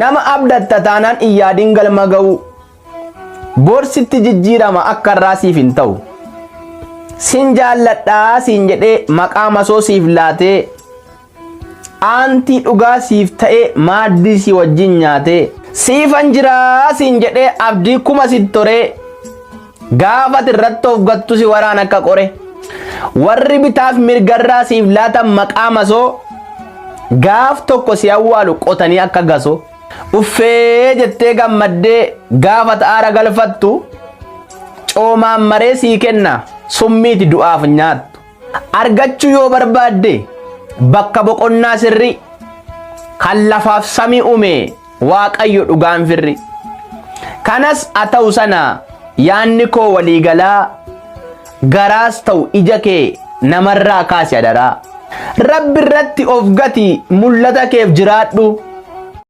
Nama abdatta taanaan iyyaadin galma ga'u. Borsitti jijjiirama akka irraa siif hin ta'u. Sin jaalladhaa siin jedhee maqaa masoo siif laatee aantii dhugaa siif ta'ee maaddii si wajjin nyaatee siifan jiraa siin jedhee abdii kuma sit toree gaafat irratti of gattu si waraan akka qore. Warri bitaaf mirgarraa siif laatan maqaa masoo gaaf tokko si awwaalu qotanii akka gasoo. Uffee jettee gammaddee gaafata aara galfattu coomaan maree sii kenna summiiti du'aaf nyaattu. Argachuu yoo barbaadde bakka boqonnaa sirri kan lafaaf samii uume waaqayyo dhugaan firri. Kanas haa ta'u sana yaanni koo waliigalaa garaas ta'u ija kee namarraa kaasi adaraa. Rabbi irratti of gati mul'ata keef jiraadhu.